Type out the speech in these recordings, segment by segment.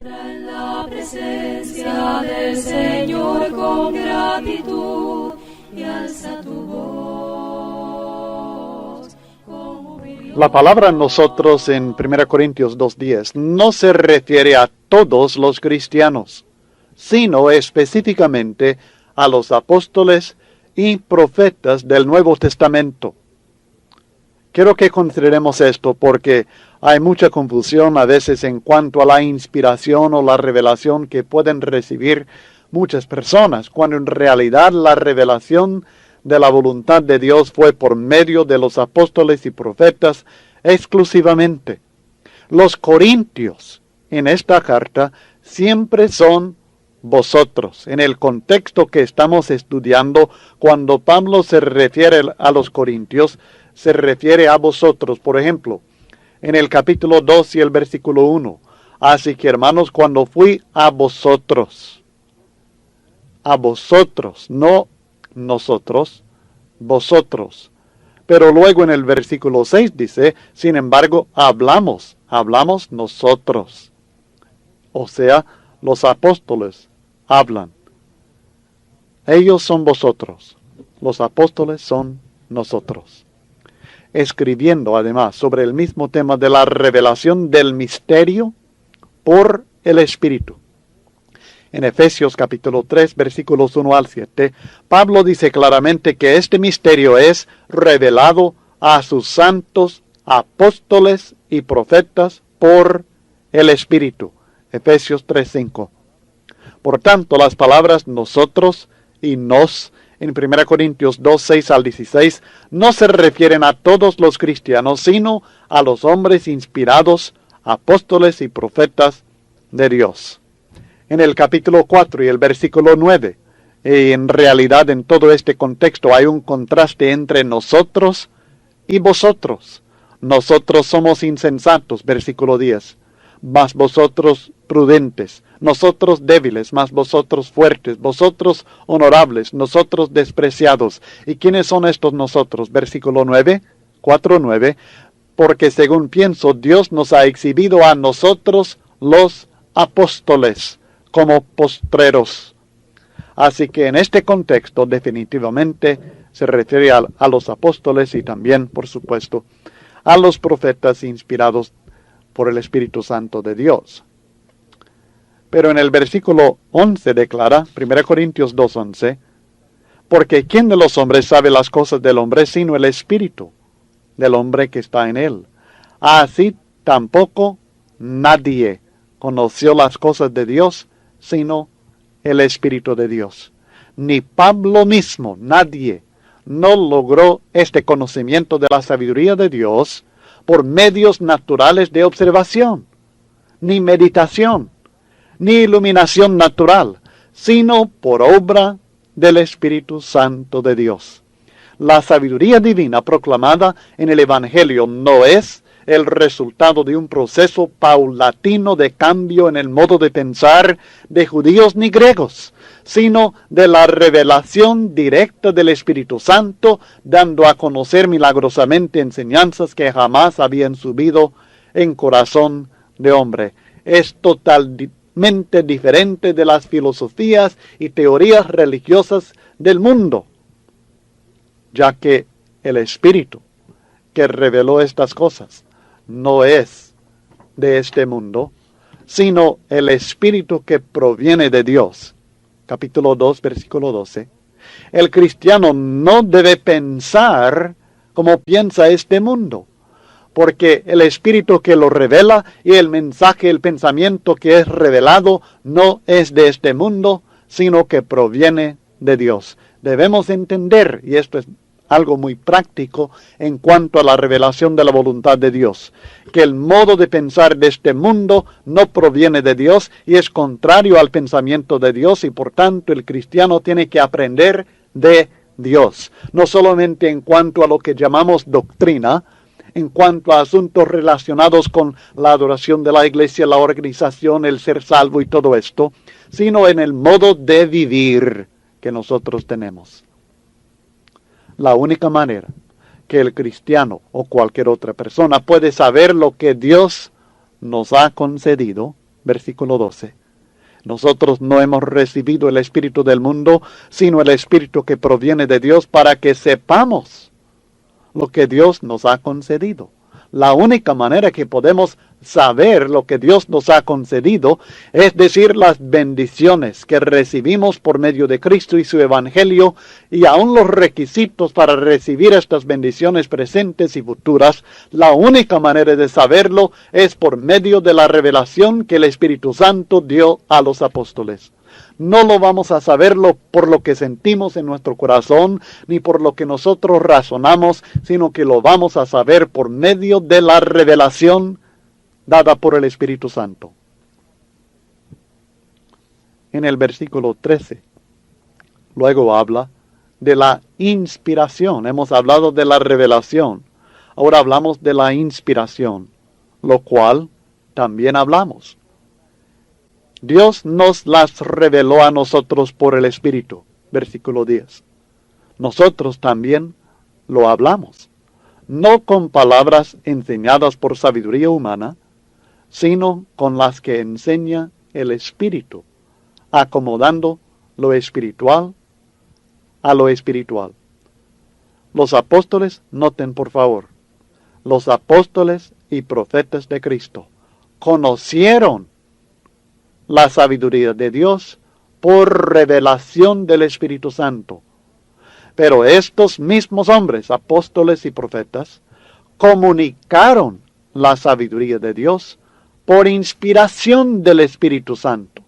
En la presencia del Señor con gratitud y alza tu voz. La palabra nosotros en 1 Corintios 2:10 no se refiere a todos los cristianos, sino específicamente a los apóstoles y profetas del Nuevo Testamento. Quiero que consideremos esto porque hay mucha confusión a veces en cuanto a la inspiración o la revelación que pueden recibir muchas personas, cuando en realidad la revelación de la voluntad de Dios fue por medio de los apóstoles y profetas exclusivamente. Los corintios en esta carta siempre son vosotros. En el contexto que estamos estudiando, cuando Pablo se refiere a los corintios, se refiere a vosotros. Por ejemplo, en el capítulo 2 y el versículo 1. Así que, hermanos, cuando fui a vosotros, no nosotros, vosotros. Pero luego en el versículo 6 dice, sin embargo, hablamos nosotros. O sea, los apóstoles hablan. Ellos son vosotros, los apóstoles son nosotros. Escribiendo además sobre el mismo tema de la revelación del misterio por el Espíritu. En Efesios capítulo 3, versículos 1 al 7, Pablo dice claramente que este misterio es revelado a sus santos apóstoles y profetas por el Espíritu. Efesios 3, 5. Por tanto, las palabras nosotros y nos en 1 Corintios 2, 6 al 16, no se refieren a todos los cristianos, sino a los hombres inspirados, apóstoles y profetas de Dios. En el capítulo 4 y el versículo 9, en realidad en todo este contexto hay un contraste entre nosotros y vosotros. Nosotros somos insensatos, versículo 10, mas vosotros prudentes, nosotros débiles, mas vosotros fuertes, vosotros honorables, nosotros despreciados. ¿Y quiénes son estos nosotros? Versículo 9, 4:9, porque según pienso, Dios nos ha exhibido a nosotros los apóstoles como postreros. Así que en este contexto definitivamente se refiere a los apóstoles y también, por supuesto, a los profetas inspirados por el Espíritu Santo de Dios. Pero en el versículo 11 declara, 1 Corintios 2:11, porque ¿quién de los hombres sabe las cosas del hombre sino el Espíritu del hombre que está en él? Así tampoco nadie conoció las cosas de Dios sino el Espíritu de Dios. Ni Pablo mismo, nadie, no logró este conocimiento de la sabiduría de Dios por medios naturales de observación, ni meditación, ni iluminación natural, sino por obra del Espíritu Santo de Dios. La sabiduría divina proclamada en el Evangelio no es el resultado de un proceso paulatino de cambio en el modo de pensar de judíos ni griegos, sino de la revelación directa del Espíritu Santo, dando a conocer milagrosamente enseñanzas que jamás habían subido en corazón de hombre. Es totalmente diferente de las filosofías y teorías religiosas del mundo, ya que el Espíritu que reveló estas cosas no es de este mundo, sino el Espíritu que proviene de Dios. Capítulo 2, versículo 12. El cristiano no debe pensar como piensa este mundo, porque el Espíritu que lo revela y el mensaje, el pensamiento que es revelado no es de este mundo, sino que proviene de Dios. Debemos entender, y esto es algo muy práctico en cuanto a la revelación de la voluntad de Dios, que el modo de pensar de este mundo no proviene de Dios y es contrario al pensamiento de Dios, y por tanto el cristiano tiene que aprender de Dios, no solamente en cuanto a lo que llamamos doctrina, en cuanto a asuntos relacionados con la adoración de la iglesia, la organización, el ser salvo y todo esto, sino en el modo de vivir que nosotros tenemos. La única manera que el cristiano o cualquier otra persona puede saber lo que Dios nos ha concedido versículo 12. Nosotros no hemos recibido el Espíritu del mundo, sino el Espíritu que proviene de Dios para que sepamos lo que Dios nos ha concedido. La única manera que podemos saber lo que Dios nos ha concedido, es decir, las bendiciones que recibimos por medio de Cristo y su Evangelio, y aún los requisitos para recibir estas bendiciones presentes y futuras. La única manera de saberlo es por medio de la revelación que el Espíritu Santo dio a los apóstoles. No lo vamos a saberlo por lo que sentimos en nuestro corazón, ni por lo que nosotros razonamos, sino que lo vamos a saber por medio de la revelación dada por el Espíritu Santo. En el versículo 13, luego habla de la inspiración. Hemos hablado de la revelación. Ahora hablamos de la inspiración, lo cual también hablamos. Dios nos las reveló a nosotros por el Espíritu. Versículo 10. Nosotros también lo hablamos, no con palabras enseñadas por sabiduría humana, sino con las que enseña el Espíritu, acomodando lo espiritual a lo espiritual. Los apóstoles, noten por favor, los apóstoles y profetas de Cristo conocieron la sabiduría de Dios por revelación del Espíritu Santo. Pero estos mismos hombres, apóstoles y profetas, comunicaron la sabiduría de Dios por inspiración del Espíritu Santo.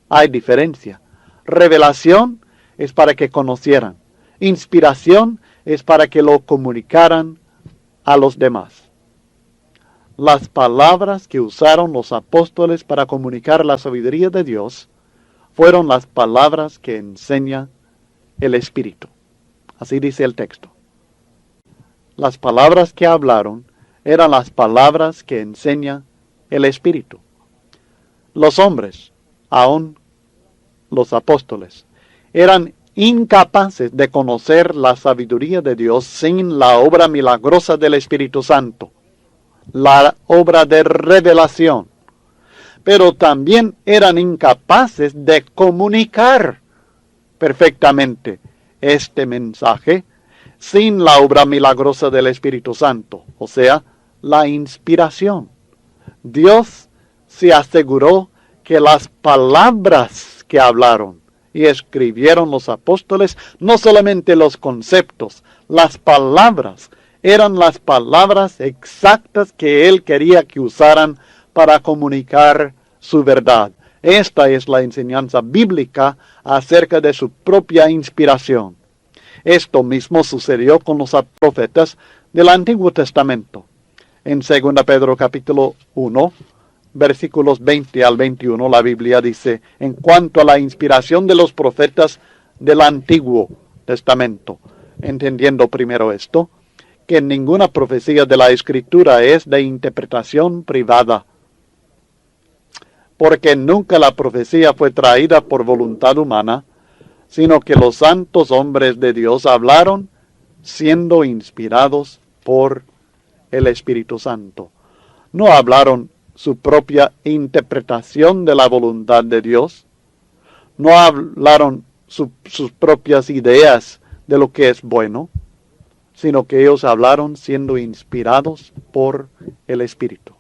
Hay diferencia. Revelación es para que conocieran. Inspiración es para que lo comunicaran a los demás. Las palabras que usaron los apóstoles para comunicar la sabiduría de Dios fueron las palabras que enseña el Espíritu. Así dice el texto. Las palabras que hablaron eran las palabras que enseña el Espíritu. Los hombres, aun los apóstoles, eran incapaces de conocer la sabiduría de Dios sin la obra milagrosa del Espíritu Santo, la obra de revelación. Pero también eran incapaces de comunicar perfectamente este mensaje sin la obra milagrosa del Espíritu Santo, o sea, la inspiración. Dios se aseguró que las palabras que hablaron y escribieron los apóstoles, no solamente los conceptos, las palabras, eran las palabras exactas que Él quería que usaran para comunicar su verdad. Esta es la enseñanza bíblica acerca de su propia inspiración. Esto mismo sucedió con los profetas del Antiguo Testamento. En 2 Pedro capítulo 1, versículos 20 al 21, la Biblia dice, en cuanto a la inspiración de los profetas del Antiguo Testamento, entendiendo primero esto, que ninguna profecía de la Escritura es de interpretación privada, porque nunca la profecía fue traída por voluntad humana, sino que los santos hombres de Dios hablaron siendo inspirados por el Espíritu Santo. No hablaron su propia interpretación de la voluntad de Dios, no hablaron sus propias ideas de lo que es bueno, sino que ellos hablaron siendo inspirados por el Espíritu.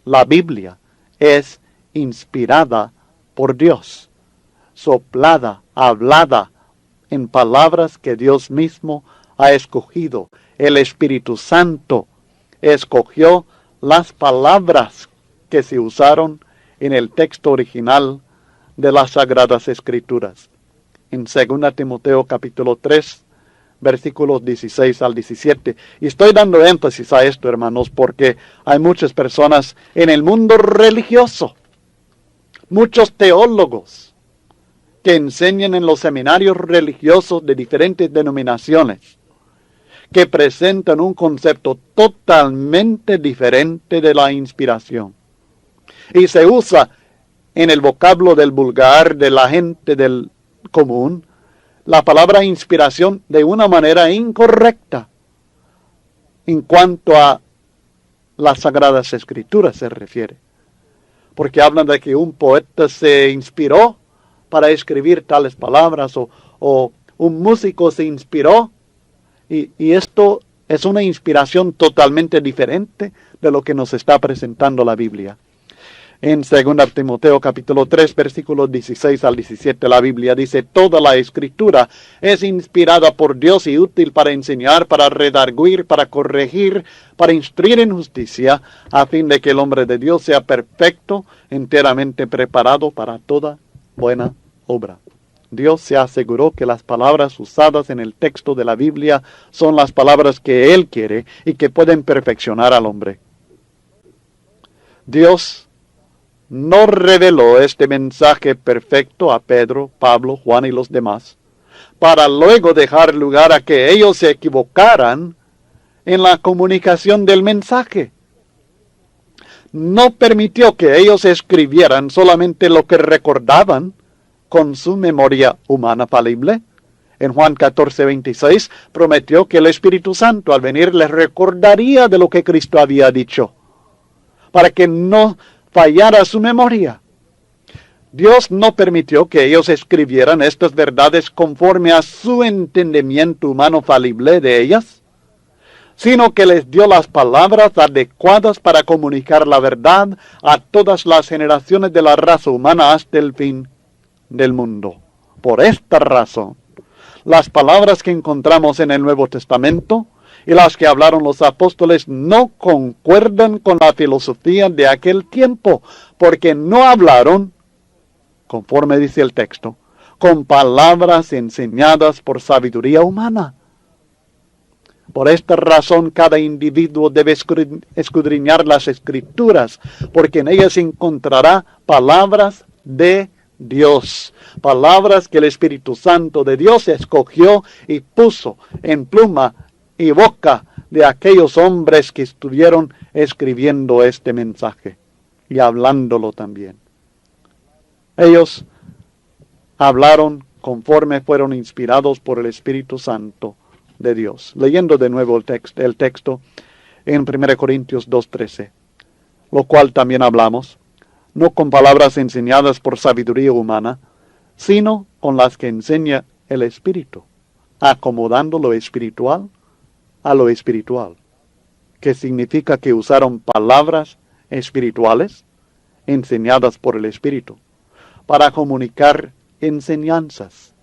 La Biblia es inspirada por Dios, soplada, hablada en palabras que Dios mismo ha escogido. El Espíritu Santo escogió las palabras que se usaron en el texto original de las Sagradas Escrituras. En 2 Timoteo capítulo 3, versículos 16 al 17. Y estoy dando énfasis a esto, hermanos, porque hay muchas personas en el mundo religioso, muchos teólogos, que enseñan en los seminarios religiosos de diferentes denominaciones, que presentan un concepto totalmente diferente de la inspiración. Y se usa en el vocablo del vulgar, de la gente del común, la palabra inspiración de una manera incorrecta en cuanto a las Sagradas Escrituras se refiere. porque hablan de que un poeta se inspiró para escribir tales palabras o un músico se inspiró. Y esto es una inspiración totalmente diferente de lo que nos está presentando la Biblia. En 2 Timoteo capítulo 3, versículos 16 al 17, la Biblia dice: toda la escritura es inspirada por Dios y útil para enseñar, para redarguir, para corregir, para instruir en justicia, a fin de que el hombre de Dios sea perfecto, enteramente preparado para toda buena obra. Dios se aseguró que las palabras usadas en el texto de la Biblia son las palabras que Él quiere y que pueden perfeccionar al hombre. Dios no reveló este mensaje perfecto a Pedro, Pablo, Juan y los demás, para luego dejar lugar a que ellos se equivocaran en la comunicación del mensaje. No permitió que ellos escribieran solamente lo que recordaban con su memoria humana falible. En Juan 14:26 prometió que el Espíritu Santo al venir les recordaría de lo que Cristo había dicho, para que no fallara su memoria. Dios no permitió que ellos escribieran estas verdades conforme a su entendimiento humano falible de ellas, sino que les dio las palabras adecuadas para comunicar la verdad a todas las generaciones de la raza humana hasta el fin del mundo. Por esta razón, las palabras que encontramos en el Nuevo Testamento y las que hablaron los apóstoles no concuerdan con la filosofía de aquel tiempo, porque no hablaron, conforme dice el texto, con palabras enseñadas por sabiduría humana. Por esta razón, cada individuo debe escudriñar las Escrituras, porque en ellas encontrará palabras de Dios, palabras que el Espíritu Santo de Dios escogió y puso en pluma y boca de aquellos hombres que estuvieron escribiendo este mensaje y hablándolo también. Ellos hablaron conforme fueron inspirados por el Espíritu Santo de Dios. Leyendo de nuevo el texto en 1 Corintios 2:13, lo cual también hablamos, no con palabras enseñadas por sabiduría humana, sino con las que enseña el Espíritu, acomodando lo espiritual a lo espiritual, que significa que usaron palabras espirituales enseñadas por el Espíritu para comunicar enseñanzas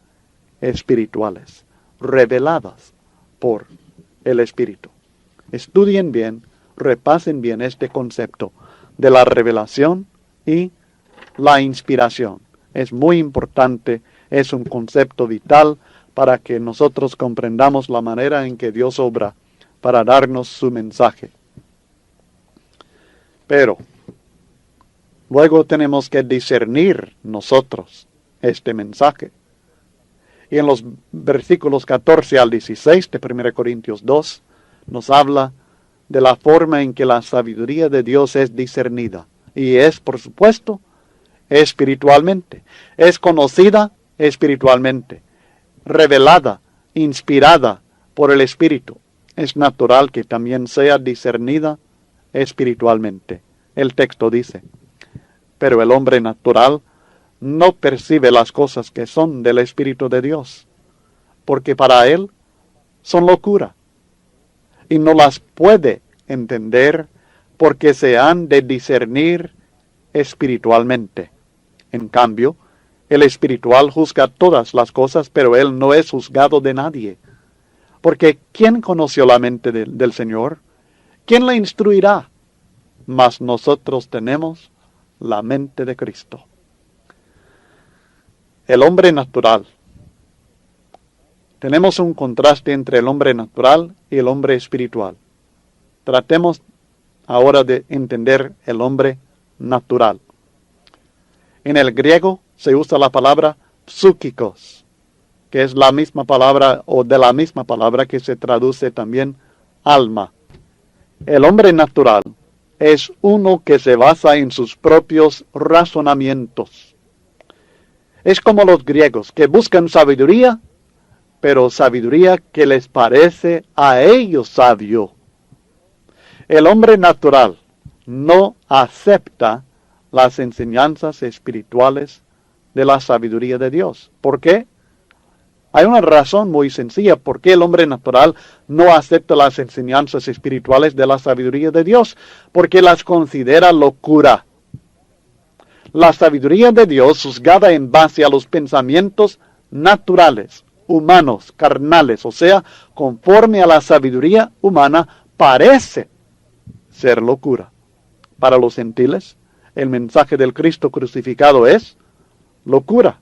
espirituales reveladas por el Espíritu. Estudien bien, repasen bien este concepto de la revelación y la inspiración. Es muy importante, es un concepto vital para que nosotros comprendamos la manera en que Dios obra para darnos su mensaje. Pero luego tenemos que discernir nosotros este mensaje. Y en los versículos 14 al 16 de 1 Corintios 2 nos habla de la forma en que la sabiduría de Dios es discernida. Y es, por supuesto, espiritualmente. Es conocida espiritualmente, revelada, inspirada por el Espíritu. Es natural que también sea discernida espiritualmente. El texto dice: pero el hombre natural no percibe las cosas que son del Espíritu de Dios, porque para él son locura, y no las puede entender, porque se han de discernir espiritualmente. En cambio, el espiritual juzga todas las cosas, pero él no es juzgado de nadie. Porque ¿quién conoció la mente del Señor? ¿Quién la instruirá? Mas nosotros tenemos la mente de Cristo. El hombre natural. Tenemos un contraste entre el hombre natural y el hombre espiritual. Tratemos ahora de entender el hombre natural. En el griego se usa la palabra psúquicos, que es la misma palabra o de la misma palabra que se traduce también alma. El hombre natural es uno que se basa en sus propios razonamientos. Es como los griegos que buscan sabiduría, pero sabiduría que les parece a ellos sabio. El hombre natural no acepta las enseñanzas espirituales de la sabiduría de Dios. ¿Por qué? Hay una razón muy sencilla por qué el hombre natural no acepta las enseñanzas espirituales de la sabiduría de Dios, porque las considera locura. La sabiduría de Dios, juzgada en base a los pensamientos naturales, humanos, carnales, o sea, conforme a la sabiduría humana, parece ser locura. Para los gentiles, el mensaje del Cristo crucificado es locura.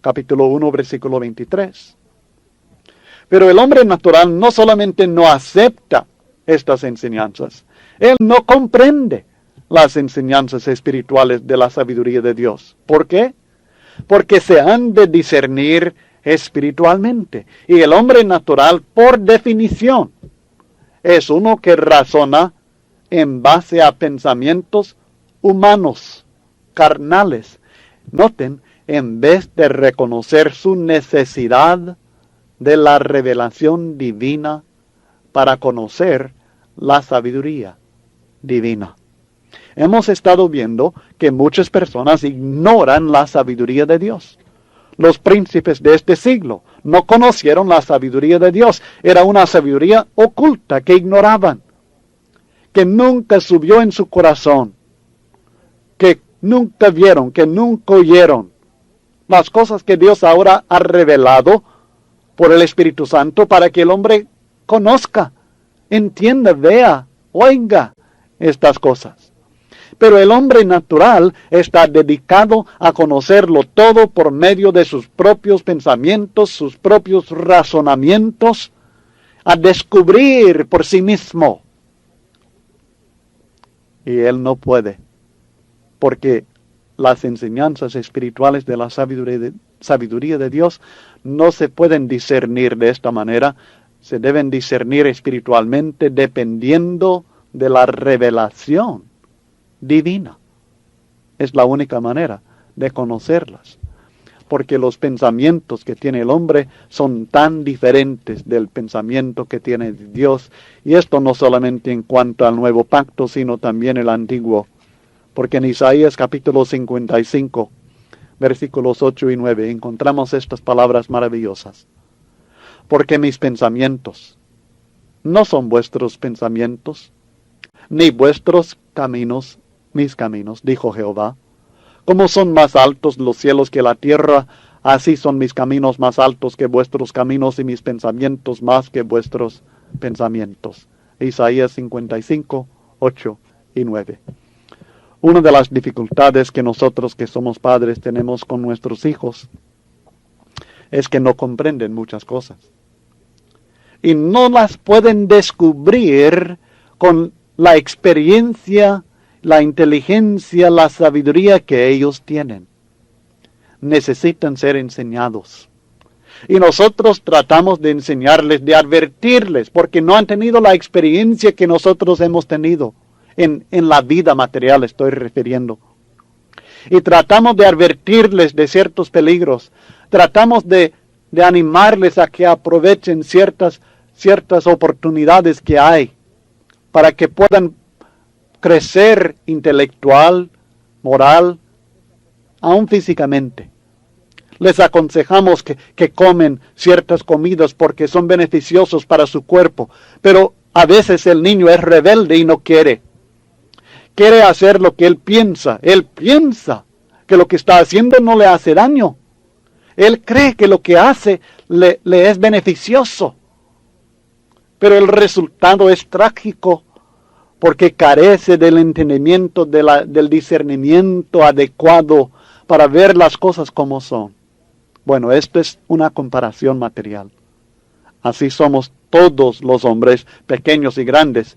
Capítulo 1, versículo 23. Pero el hombre natural no solamente no acepta estas enseñanzas, él no comprende las enseñanzas espirituales de la sabiduría de Dios. ¿Por qué? Porque se han de discernir espiritualmente. Y el hombre natural, por definición, es uno que razona en base a pensamientos humanos, carnales. Noten, en vez de reconocer su necesidad de la revelación divina para conocer la sabiduría divina. Hemos estado viendo que muchas personas ignoran la sabiduría de Dios. Los príncipes de este siglo no conocieron la sabiduría de Dios. Era una sabiduría oculta que ignoraban, que nunca subió en su corazón, que nunca vieron, que nunca oyeron. Las cosas que Dios ahora ha revelado por el Espíritu Santo para que el hombre conozca, entienda, vea, oiga estas cosas. Pero el hombre natural está dedicado a conocerlo todo por medio de sus propios pensamientos, sus propios razonamientos, a descubrir por sí mismo. Y él no puede, porque las enseñanzas espirituales de la sabiduría de Dios no se pueden discernir de esta manera. Se deben discernir espiritualmente dependiendo de la revelación divina. Es la única manera de conocerlas, porque los pensamientos que tiene el hombre son tan diferentes del pensamiento que tiene Dios, y esto no solamente en cuanto al nuevo pacto, sino también el antiguo, porque en Isaías capítulo 55, versículos 8 y 9, encontramos estas palabras maravillosas. Porque mis pensamientos no son vuestros pensamientos, ni vuestros caminos mis caminos, dijo Jehová. Como son más altos los cielos que la tierra, así son mis caminos más altos que vuestros caminos y mis pensamientos más que vuestros pensamientos. Isaías 55, 8 y 9. Una de las dificultades que nosotros que somos padres tenemos con nuestros hijos es que no comprenden muchas cosas. Y no las pueden descubrir con la experiencia, la inteligencia, la sabiduría que ellos tienen. Necesitan ser enseñados. Y nosotros tratamos de enseñarles, de advertirles, porque no han tenido la experiencia que nosotros hemos tenido. En la vida material estoy refiriendo. Y tratamos de advertirles de ciertos peligros. Tratamos de animarles a que aprovechen ciertas oportunidades que hay para que puedan crecer intelectual, moral, aún físicamente. Les aconsejamos que comen ciertas comidas porque son beneficiosos para su cuerpo, pero a veces el niño es rebelde y no quiere. Quiere hacer lo que él piensa. Él piensa que lo que está haciendo no le hace daño. Él cree que lo que hace le es beneficioso. Pero el resultado es trágico porque carece del entendimiento, del discernimiento adecuado para ver las cosas como son. Bueno, esto es una comparación material. Así somos todos los hombres, pequeños y grandes,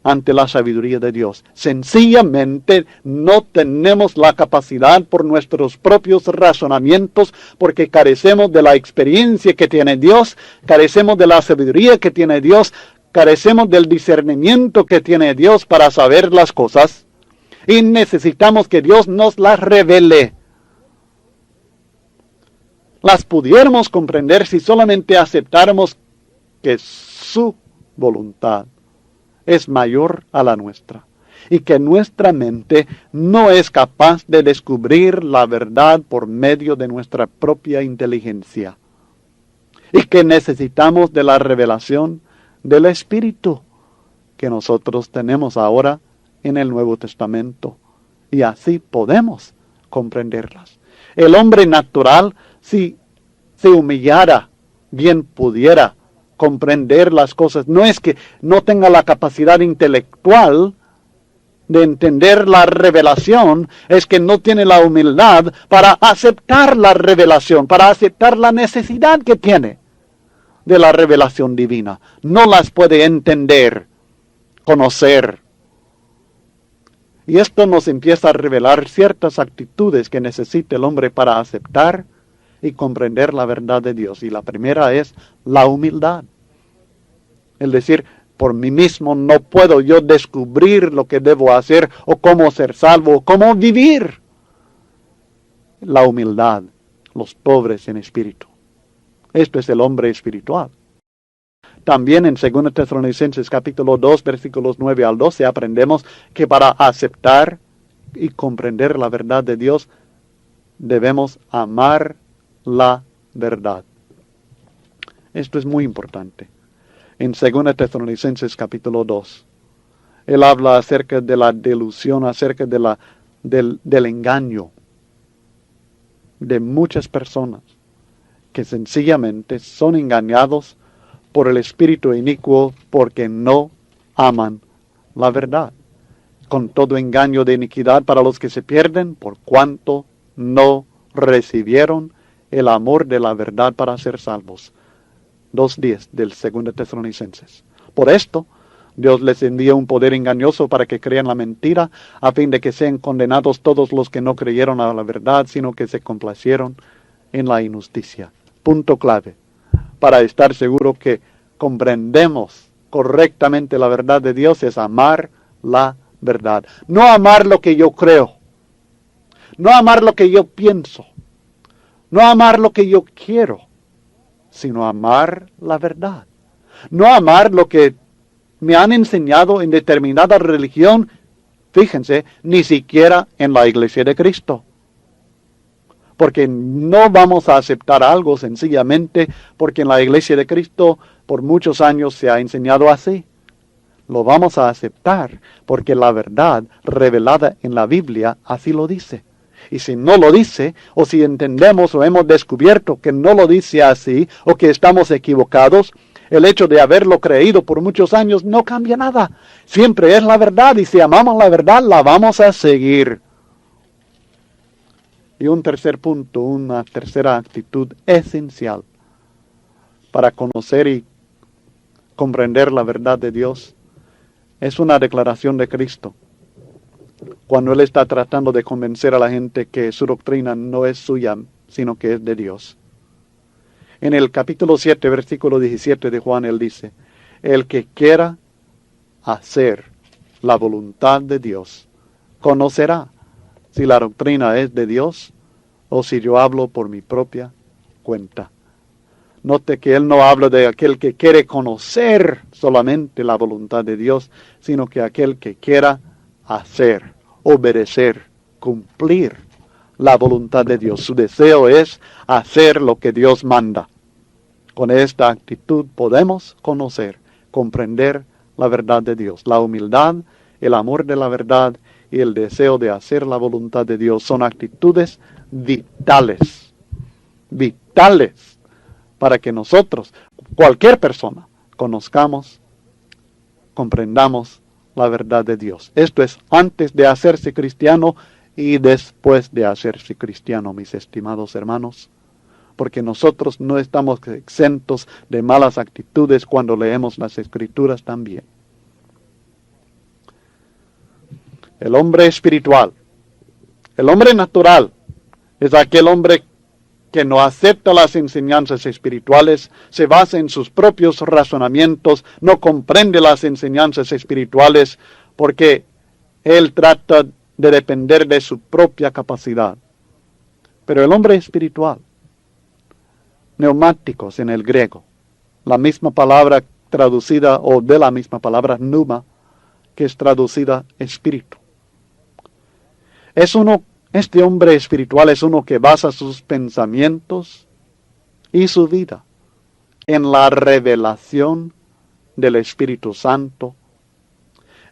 ante la sabiduría de Dios. Sencillamente no tenemos la capacidad por nuestros propios razonamientos, porque carecemos de la experiencia que tiene Dios, carecemos de la sabiduría que tiene Dios, carecemos del discernimiento que tiene Dios para saber las cosas, y necesitamos que Dios nos las revele. Las pudiéramos comprender si solamente aceptáramos que su voluntad es mayor a la nuestra, y que nuestra mente no es capaz de descubrir la verdad por medio de nuestra propia inteligencia. Y que necesitamos de la revelación del Espíritu que nosotros tenemos ahora en el Nuevo Testamento. Y así podemos comprenderlas. El hombre natural, si se humillara, bien pudiera comprender las cosas. No es que no tenga la capacidad intelectual de entender la revelación, es que no tiene la humildad para aceptar la revelación, para aceptar la necesidad que tiene de la revelación divina. No las puede entender, conocer. Y esto nos empieza a revelar ciertas actitudes que necesita el hombre para aceptar y comprender la verdad de Dios. Y la primera es la humildad. Es decir, por mí mismo no puedo yo descubrir lo que debo hacer o cómo ser salvo o cómo vivir. La humildad, los pobres en espíritu. Esto es el hombre espiritual. También en 2 Tesalonicenses capítulo 2, versículos 9 al 12, aprendemos que para aceptar y comprender la verdad de Dios, debemos amar la verdad. Esto es muy importante. En 2 Tesalonicenses capítulo 2, él habla acerca de la delusión, acerca de del engaño de muchas personas que sencillamente son engañados por el espíritu inicuo porque no aman la verdad. Con todo engaño de iniquidad para los que se pierden, por cuanto no recibieron el amor de la verdad para ser salvos. 2:10 del 2 Tesalonicenses. Por esto, Dios les envía un poder engañoso para que crean la mentira, a fin de que sean condenados todos los que no creyeron a la verdad, sino que se complacieron en la injusticia. Punto clave, para estar seguro que comprendemos correctamente la verdad de Dios, es amar la verdad. No amar lo que yo creo, no amar lo que yo pienso, no amar lo que yo quiero, sino amar la verdad. No amar lo que me han enseñado en determinada religión, fíjense, ni siquiera en la Iglesia de Cristo. Porque no vamos a aceptar algo sencillamente porque en la Iglesia de Cristo por muchos años se ha enseñado así. Lo vamos a aceptar porque la verdad revelada en la Biblia así lo dice. Y si no lo dice, o si entendemos o hemos descubierto que no lo dice así, o que estamos equivocados, el hecho de haberlo creído por muchos años no cambia nada. Siempre es la verdad, y si amamos la verdad, la vamos a seguir. Y un tercer punto, una tercera actitud esencial para conocer y comprender la verdad de Dios, es una declaración de Cristo. Cuando Él está tratando de convencer a la gente que su doctrina no es suya, sino que es de Dios. En el capítulo 7, versículo 17 de Juan, Él dice, el que quiera hacer la voluntad de Dios, conocerá si la doctrina es de Dios o si yo hablo por mi propia cuenta. Note que Él no habla de aquel que quiere conocer solamente la voluntad de Dios, sino que aquel que quiera hacer, obedecer, cumplir la voluntad de Dios. Su deseo es hacer lo que Dios manda. Con esta actitud podemos conocer, comprender la verdad de Dios. La humildad, el amor de la verdad y el deseo de hacer la voluntad de Dios son actitudes vitales. Vitales para que nosotros, cualquier persona, conozcamos, comprendamos la verdad de Dios. Esto es antes de hacerse cristiano y después de hacerse cristiano, mis estimados hermanos, porque nosotros no estamos exentos de malas actitudes cuando leemos las Escrituras también. El hombre espiritual, el hombre natural, es aquel hombre que no acepta las enseñanzas espirituales, se basa en sus propios razonamientos, no comprende las enseñanzas espirituales porque él trata de depender de su propia capacidad. Pero el hombre espiritual, neumáticos en el griego, la misma palabra traducida o de la misma palabra pneuma, que es traducida espíritu. Este hombre espiritual es uno que basa sus pensamientos y su vida en la revelación del Espíritu Santo,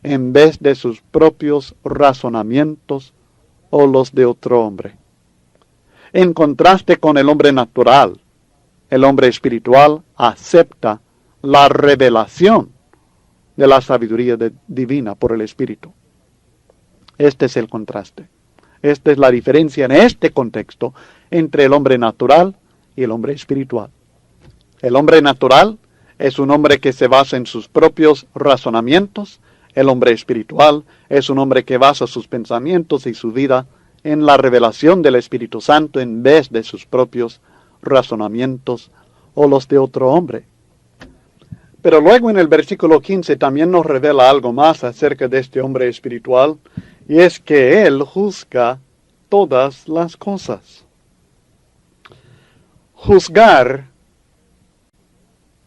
en vez de sus propios razonamientos o los de otro hombre. En contraste con el hombre natural, el hombre espiritual acepta la revelación de la sabiduría divina por el Espíritu. Este es el contraste. Esta es la diferencia en este contexto entre el hombre natural y el hombre espiritual. El hombre natural es un hombre que se basa en sus propios razonamientos. El hombre espiritual es un hombre que basa sus pensamientos y su vida en la revelación del Espíritu Santo en vez de sus propios razonamientos o los de otro hombre. Pero luego en el versículo 15 también nos revela algo más acerca de este hombre espiritual, y es que él juzga todas las cosas. Juzgar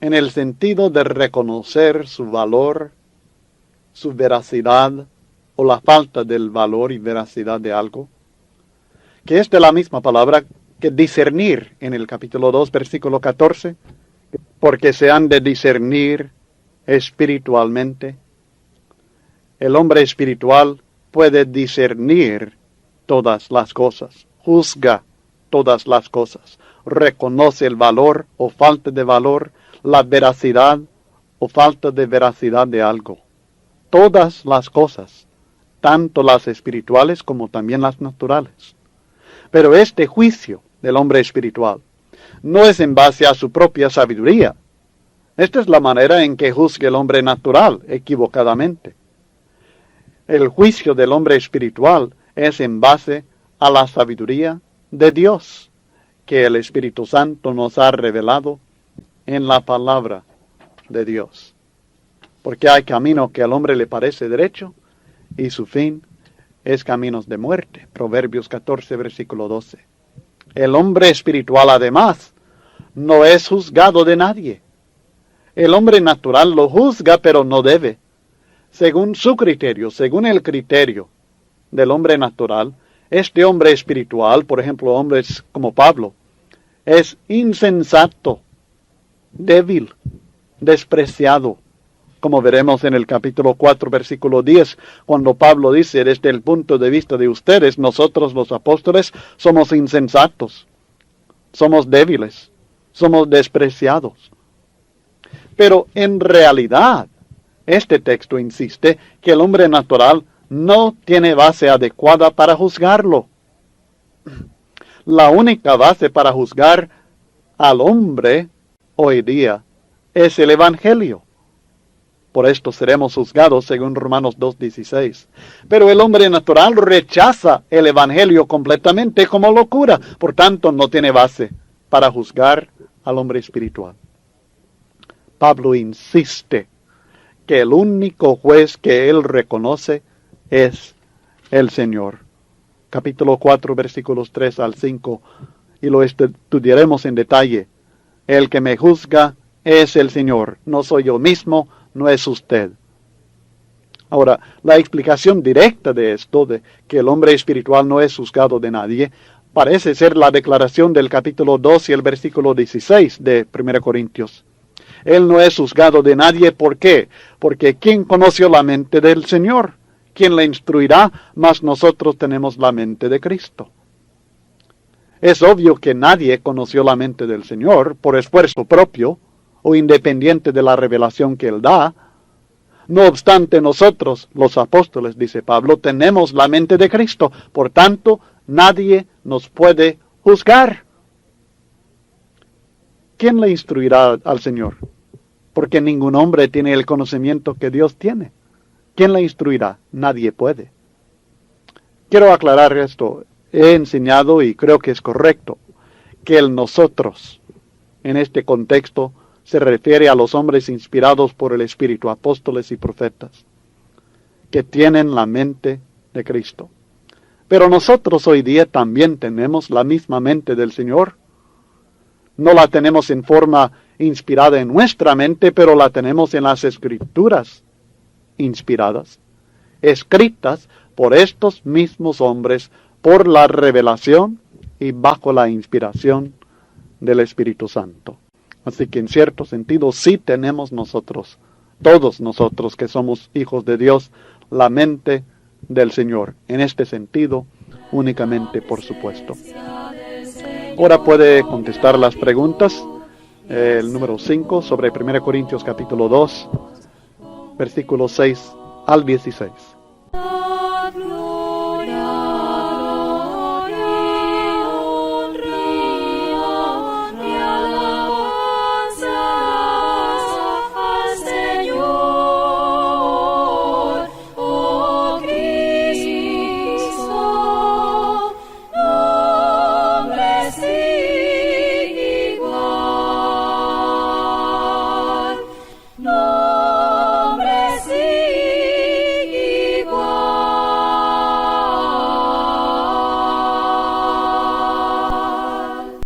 en el sentido de reconocer su valor, su veracidad o la falta del valor y veracidad de algo, que es de la misma palabra que discernir en el capítulo 2, versículo 14, porque se han de discernir espiritualmente. El hombre espiritual puede discernir todas las cosas, juzga todas las cosas, reconoce el valor o falta de valor, la veracidad o falta de veracidad de algo. Todas las cosas, tanto las espirituales como también las naturales. Pero este juicio del hombre espiritual no es en base a su propia sabiduría. Esta es la manera en que juzga el hombre natural, equivocadamente. El juicio del hombre espiritual es en base a la sabiduría de Dios, que el Espíritu Santo nos ha revelado en la palabra de Dios. Porque hay camino que al hombre le parece derecho, y su fin es caminos de muerte. Proverbios 14, versículo 12. El hombre espiritual, además, no es juzgado de nadie. El hombre natural lo juzga, pero no debe. Según su criterio, según el criterio del hombre natural, este hombre espiritual, por ejemplo, hombres como Pablo, es insensato, débil, despreciado, como veremos en el capítulo 4, versículo 10, cuando Pablo dice, desde el punto de vista de ustedes, nosotros los apóstoles somos insensatos, somos débiles, somos despreciados. Pero en realidad, este texto insiste que el hombre natural no tiene base adecuada para juzgarlo. La única base para juzgar al hombre hoy día es el Evangelio. Por esto seremos juzgados según Romanos 2:16. Pero el hombre natural rechaza el Evangelio completamente como locura. Por tanto, no tiene base para juzgar al hombre espiritual. Pablo insiste que el único juez que él reconoce es el Señor. Capítulo 4, versículos 3 al 5, y lo estudiaremos en detalle. El que me juzga es el Señor, no soy yo mismo, no es usted. Ahora, la explicación directa de esto, de que el hombre espiritual no es juzgado de nadie, parece ser la declaración del capítulo 2 y el versículo 16 de 1 Corintios. Él no es juzgado de nadie, ¿por qué? Porque ¿quién conoció la mente del Señor? ¿Quién le instruirá? Mas nosotros tenemos la mente de Cristo. Es obvio que nadie conoció la mente del Señor por esfuerzo propio o independiente de la revelación que Él da. No obstante, nosotros, los apóstoles, dice Pablo, tenemos la mente de Cristo. Por tanto, nadie nos puede juzgar. ¿Quién le instruirá al Señor? Porque ningún hombre tiene el conocimiento que Dios tiene. ¿Quién le instruirá? Nadie puede. Quiero aclarar esto. He enseñado, y creo que es correcto, que el nosotros, en este contexto, se refiere a los hombres inspirados por el Espíritu, apóstoles y profetas, que tienen la mente de Cristo. Pero nosotros hoy día también tenemos la misma mente del Señor. No la tenemos en forma inspirada en nuestra mente, pero la tenemos en las Escrituras inspiradas. escritas por estos mismos hombres por la revelación y bajo la inspiración del Espíritu Santo. Así que en cierto sentido sí tenemos nosotros, todos nosotros que somos hijos de Dios, la mente del Señor. En este sentido, únicamente, por supuesto. Ahora puede contestar las preguntas. El número 5 sobre 1 Corintios capítulo 2, versículos 6 al 16.